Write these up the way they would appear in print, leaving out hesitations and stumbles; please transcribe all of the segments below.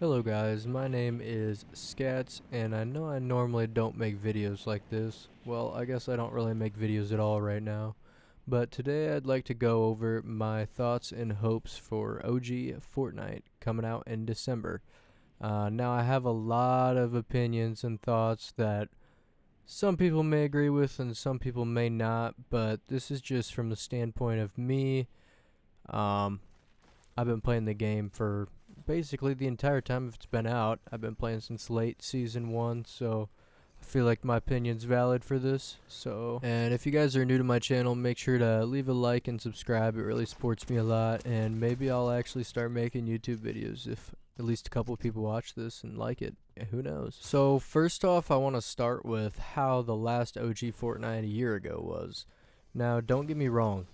Hello guys, my name is Scats, and I know I normally don't make videos like this. Well, I guess I don't really make videos at all right now. But today I'd like to go over my thoughts and hopes for OG Fortnite coming out in December. Now I have a lot of opinions and thoughts that some people may agree with and some people may not, but this is just from the standpoint of me. Um, I've been playing the game for basically the entire time it's been out. I've been playing since late season 1, so I feel like my opinion's valid for this. And if you guys are new to my channel, make sure to leave a like and subscribe. It really supports me a lot, and maybe I'll actually start making YouTube videos if at least a couple of people watch this and like it. Who knows? So first off, I want to start with how the last OG Fortnite a year ago was. Now, don't get me wrong,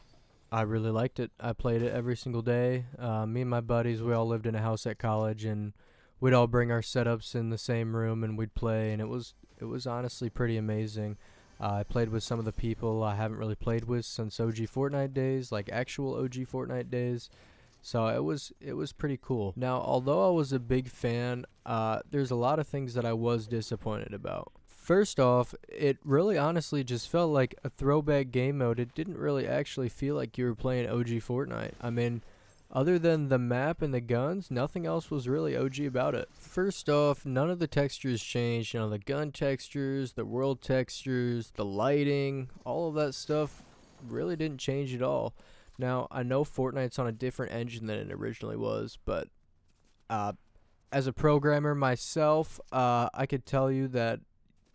I really liked it. I played it every single day. Me and my buddies, we all lived in a house at college, and we'd all bring our setups in the same room, and we'd play, and it was honestly pretty amazing. I played with some of the people I haven't really played with since OG Fortnite days, like actual OG Fortnite days. So it was pretty cool. Now, although I was a big fan, there's a lot of things that I was disappointed about. First off, it really honestly just felt like a throwback game mode. It didn't really actually feel like you were playing OG Fortnite. I mean, other than the map and the guns, nothing else was really OG about it. First off, none of the textures changed. The gun textures, the world textures, the lighting, all of that stuff really didn't change at all. Now, I know Fortnite's on a different engine than it originally was, but uh, as a programmer myself, I could tell you that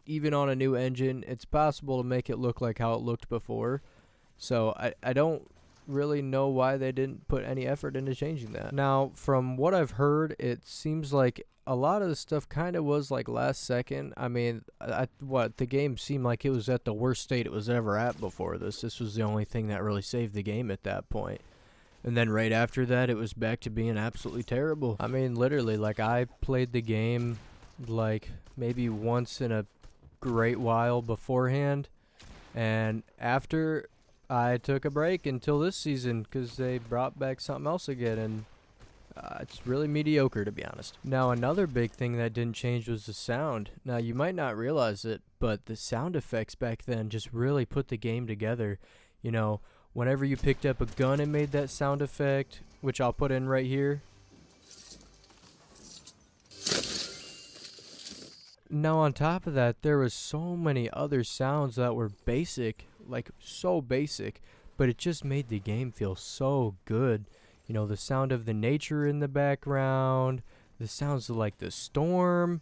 even on a new engine, it's possible to make it look like how it looked before. So I don't really know why they didn't put any effort into changing that. Now, from what I've heard, it seems like a lot of the stuff kind of was like last second. I mean, the game seemed like it was at the worst state it was ever at before this. This was the only thing that really saved the game at that point. And then right after that, it was back to being absolutely terrible. I mean, literally, like, I played the game like maybe once in a great while beforehand, and after I took a break until this season because they brought back something else again, and it's really mediocre, to be honest. Now, another big thing that didn't change was the sound. Now, you might not realize it, but the sound effects back then just really put the game together. Whenever you picked up a gun, it made that sound effect, which I'll put in right here. Now, on top of that, there was so many other sounds that were basic, like so basic, but it just made the game feel so good. The sound of the nature in the background, the sounds of like the storm.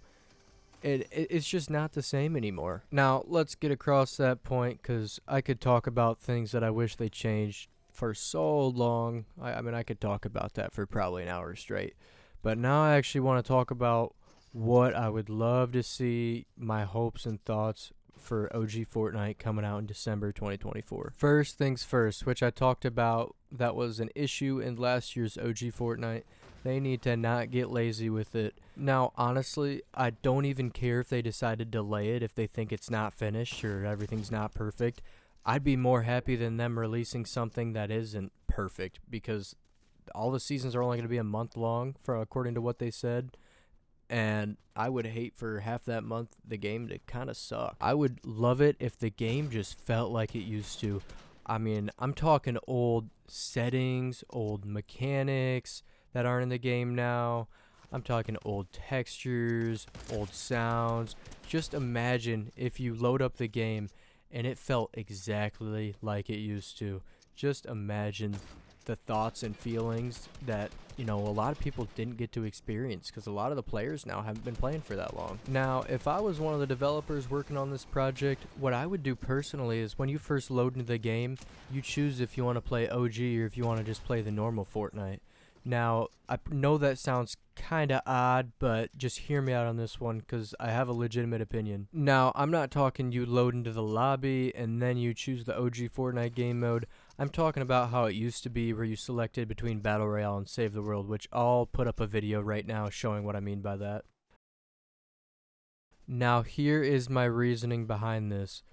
It's just not the same anymore. Now, let's get across that point, because I could talk about things that I wish they changed for so long. I mean, I could talk about that for probably an hour straight. But now I actually want to talk about what I would love to see, my hopes and thoughts for OG Fortnite coming out in December 2024. First things first, which I talked about, that was an issue in last year's OG Fortnite. They need to not get lazy with it. Now, honestly, I don't even care if they decide to delay it if they think it's not finished or everything's not perfect. I'd be more happy than them releasing something that isn't perfect, because all the seasons are only going to be a month long, according to what they said. And I would hate for half that month the game to kind of suck. I would love it if the game just felt like it used to. I mean, I'm talking old settings, old mechanics that aren't in the game now. I'm talking old textures, old sounds. Just imagine if you load up the game and it felt exactly like it used to. Just imagine the thoughts and feelings that a lot of people didn't get to experience, because a lot of the players now haven't been playing for that long. Now, if I was one of the developers working on this project, what I would do personally is when you first load into the game, you choose if you want to play OG or if you want to just play the normal Fortnite. Now, I know that sounds kind of odd, but just hear me out on this one, because I have a legitimate opinion. Now, I'm not talking you load into the lobby and then you choose the OG Fortnite game mode. I'm talking about how it used to be, where you selected between Battle Royale and Save the World, which I'll put up a video right now showing what I mean by that. Now, here is my reasoning behind this.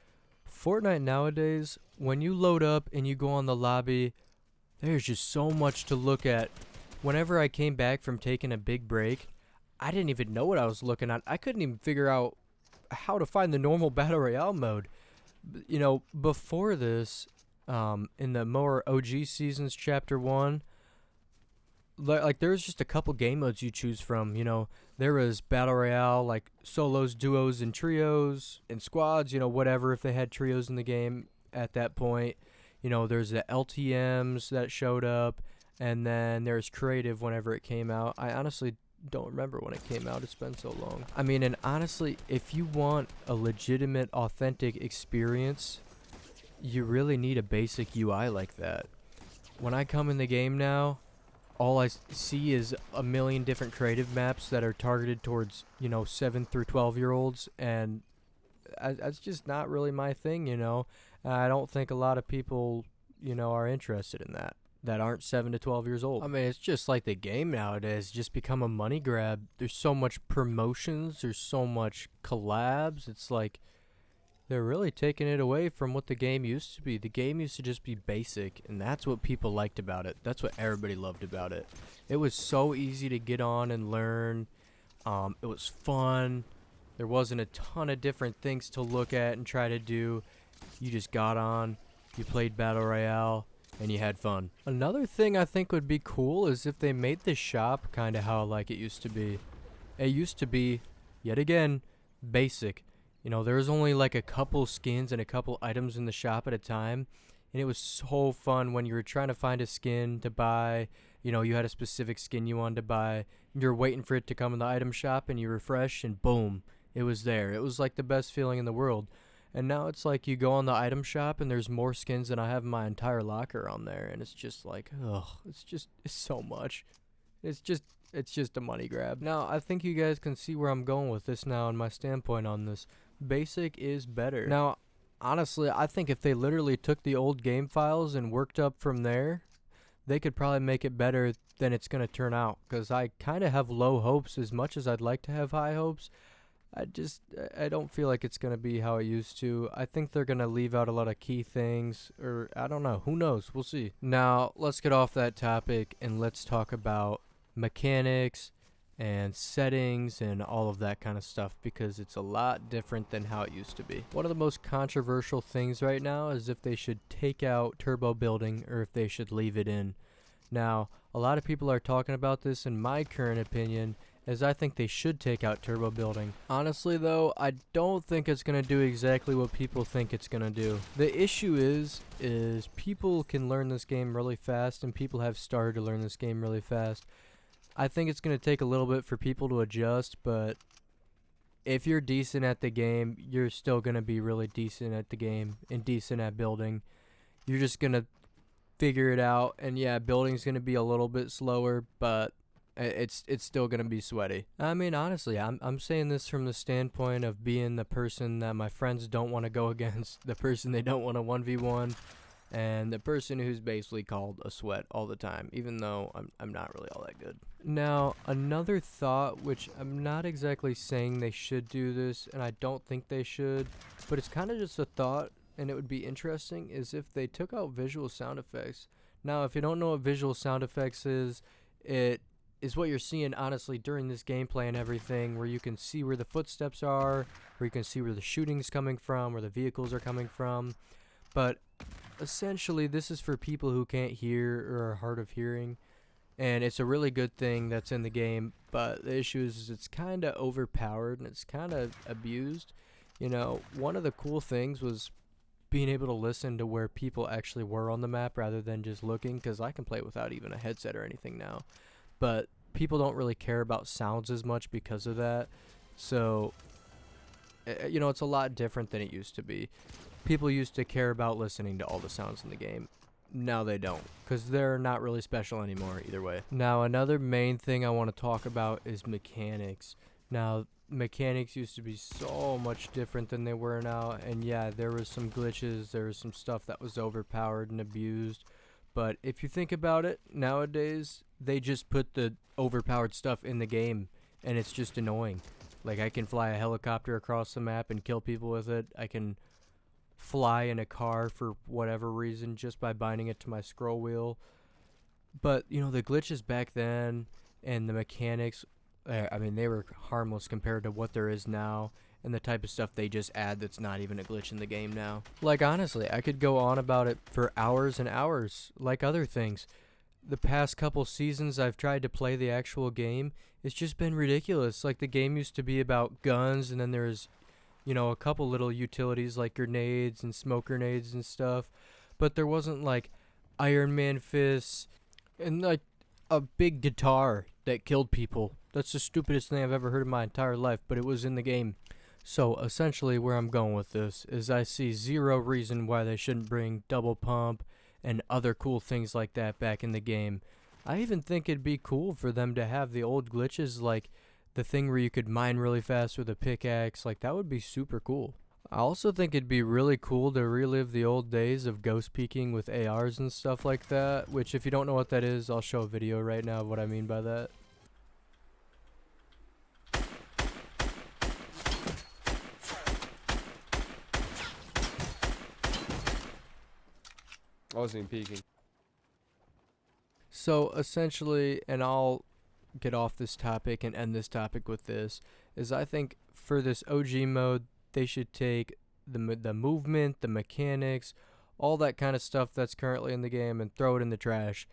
Fortnite nowadays, when you load up and you go on the lobby, there's just so much to look at. Whenever I came back from taking a big break, I didn't even know what I was looking at. I couldn't even figure out how to find the normal battle royale mode. You know, before this, in the more OG seasons, chapter 1, like there was just a couple game modes you choose from. You know, there was battle royale, like solos, duos, and trios, and squads. You know, whatever, if they had trios in the game at that point. You know, there's the LTMs that showed up, and then there's creative whenever it came out. I honestly don't remember when it came out. It's been so long. I mean, and honestly, if you want a legitimate, authentic experience, you really need a basic UI like that. When I come in the game now, all I see is a million different creative maps that are targeted towards, you know, 7 through 12-year-olds, and that's just not really my thing, you know. I don't think a lot of people, you know, are interested in that aren't 7 to 12 years old. I mean, it's just like the game nowadays just become a money grab. There's so much promotions, there's so much collabs. It's like they're really taking it away from what the game used to be. The game used to just be basic, and that's what people liked about it. That's what everybody loved about it. It was so easy to get on and learn. It was fun. There wasn't a ton of different things to look at and try to do. You just got on, you played Battle Royale, and you had fun. Another thing I think would be cool is if they made the shop kind of how like it used to be. It used to be, yet again, basic. You know, there was only like a couple skins and a couple items in the shop at a time, and it was so fun when you were trying to find a skin to buy. You know, you had a specific skin you wanted to buy, you're waiting for it to come in the item shop, and you refresh, and boom, it was there. It was like the best feeling in the world. And now it's like you go on the item shop and there's more skins than I have in my entire locker on there, and it's just like, ugh, it's so much. It's just a money grab. Now, I think you guys can see where I'm going with this now and my standpoint on this. Basic is better. Now, honestly, I think if they literally took the old game files and worked up from there, they could probably make it better than it's going to turn out, because I kind of have low hopes as much as I'd like to have high hopes. I don't feel like it's going to be how it used to. I think they're going to leave out a lot of key things, or I don't know. Who knows? We'll see. Now, let's get off that topic and let's talk about mechanics and settings and all of that kind of stuff, because it's a lot different than how it used to be. One of the most controversial things right now is if they should take out turbo building or if they should leave it in. Now, a lot of people are talking about this. In my current opinion, as I think they should take out turbo building. Honestly though, I don't think it's going to do exactly what people think it's going to do. The issue is people can learn this game really fast, and people have started to learn this game really fast. I think it's going to take a little bit for people to adjust, but if you're decent at the game, you're still going to be really decent at the game and decent at building. You're just going to figure it out, and yeah, building's going to be a little bit slower, but it's still gonna be sweaty. I mean, honestly, I'm saying this from the standpoint of being the person that my friends don't want to go against, the person they don't want to 1v1, and the person who's basically called a sweat all the time, even though I'm not really all that good. Now, another thought, which I'm not exactly saying they should do this, and I don't think they should, but it's kind of just a thought, and it would be interesting, is if they took out visual sound effects. Now, if you don't know what visual sound effects it is what you're seeing honestly during this gameplay and everything, where you can see where the footsteps are, where you can see where the shooting's coming from, where the vehicles are coming from. But essentially, this is for people who can't hear or are hard of hearing, and it's a really good thing that's in the game, but the issue is it's kind of overpowered and it's kind of abused. You know, one of the cool things was being able to listen to where people actually were on the map rather than just looking, because I can play without even a headset or anything now. But people don't really care about sounds as much because of that. So, you know, it's a lot different than it used to be. People used to care about listening to all the sounds in the game. Now they don't, because they're not really special anymore either way. Now, another main thing I want to talk about is mechanics. Now, mechanics used to be so much different than they were now. And yeah, there was some glitches. There was some stuff that was overpowered and abused. But if you think about it, nowadays, they just put the overpowered stuff in the game, and it's just annoying. Like, I can fly a helicopter across the map and kill people with it. I can fly in a car for whatever reason just by binding it to my scroll wheel. But, you know, the glitches back then and the mechanics I mean, they were harmless compared to what there is now and the type of stuff they just add that's not even a glitch in the game now. Like, honestly, I could go on about it for hours and hours, like other things. The past couple seasons I've tried to play the actual game, it's just been ridiculous. Like, the game used to be about guns, and then there's, a couple little utilities like grenades and smoke grenades and stuff, but there wasn't like Iron Man fists and like a big guitar that killed people. That's the stupidest thing I've ever heard in my entire life, but it was in the game. So essentially where I'm going with this is I see zero reason why they shouldn't bring double pump and other cool things like that back in the game. I even think it'd be cool for them to have the old glitches, like the thing where you could mine really fast with a pickaxe. Like, that would be super cool. I also think it'd be really cool to relive the old days of ghost peeking with ARs and stuff like that, which if you don't know what that is, I'll show a video right now of what I mean by that. I wasn't even peeking. So essentially, and I'll get off this topic and end this topic with this, is I think for this OG mode, they should take the movement, the mechanics, all that kind of stuff that's currently in the game and throw it in the trash.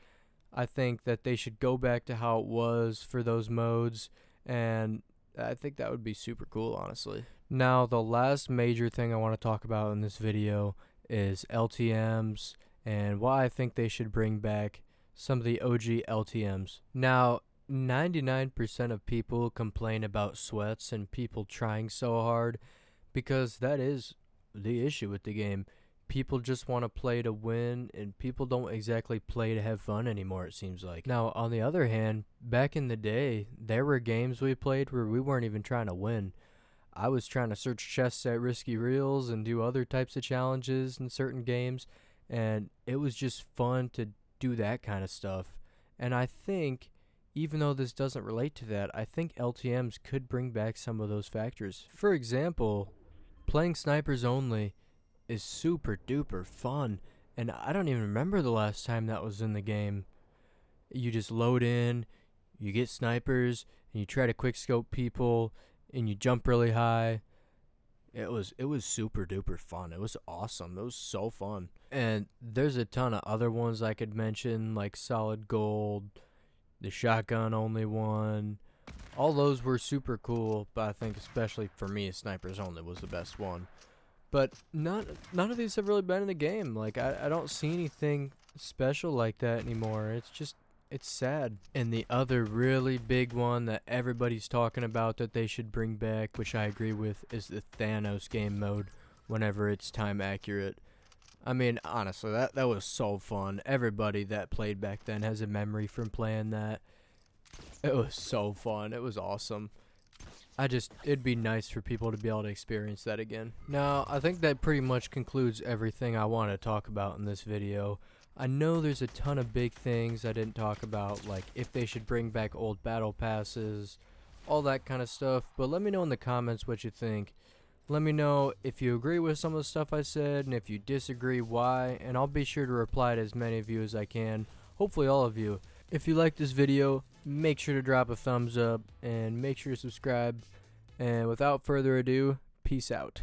I think that they should go back to how it was for those modes, and I think that would be super cool, honestly. Now, the last major thing I want to talk about in this video is LTMs and why I think they should bring back some of the OG LTMs. Now, 99% of people complain about sweats and people trying so hard because that is the issue with the game. People just want to play to win, and people don't exactly play to have fun anymore, it seems like. Now, on the other hand, back in the day, there were games we played where we weren't even trying to win. I was trying to search chests at risky reels and do other types of challenges in certain games, and it was just fun to do that kind of stuff. And I think, even though this doesn't relate to that, I think LTMs could bring back some of those factors. For example, playing snipers only is super duper fun, and I don't even remember the last time that was in the game. You just load in, you get snipers, and you try to quick scope people, and you jump really high. It was super duper fun. It was awesome. It was so fun. And there's a ton of other ones I could mention, like Solid Gold, the shotgun only one. All those were super cool, but I think especially for me, snipers only was the best one. But none of these have really been in the game. Like, I don't see anything special like that anymore. It's sad. And the other really big one that everybody's talking about that they should bring back, which I agree with, is the Thanos game mode whenever it's time accurate. I mean, honestly, that was so fun. Everybody that played back then has a memory from playing that. It was so fun. It was awesome. It'd be nice for people to be able to experience that again. Now, I think that pretty much concludes everything I want to talk about in this video. I know there's a ton of big things I didn't talk about, like if they should bring back old battle passes, all that kind of stuff, but let me know in the comments what you think. Let me know if you agree with some of the stuff I said, and if you disagree, why, and I'll be sure to reply to as many of you as I can, hopefully all of you. If you like this video, make sure to drop a thumbs up, and make sure to subscribe, and without further ado, peace out.